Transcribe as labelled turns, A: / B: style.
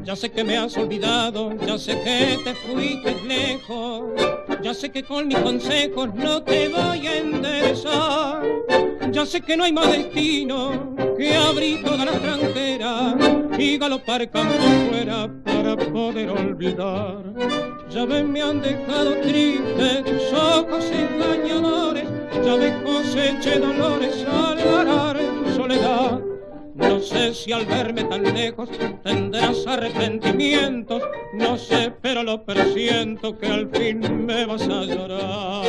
A: Ya sé que me has olvidado, ya sé que te fuiste lejos, ya sé que con mis consejos no te voy a enderezar, ya sé que no hay más destino que abrir toda la tranquera y galopar campo fuera para poder olvidar. Ya ves, me han dejado triste tus ojos engañadores, ya ves, coseché dolores al arar tu soledad. No sé si al verme tan lejos tendrás arrepentimientos, no sé, pero lo presiento que al fin me vas a llorar.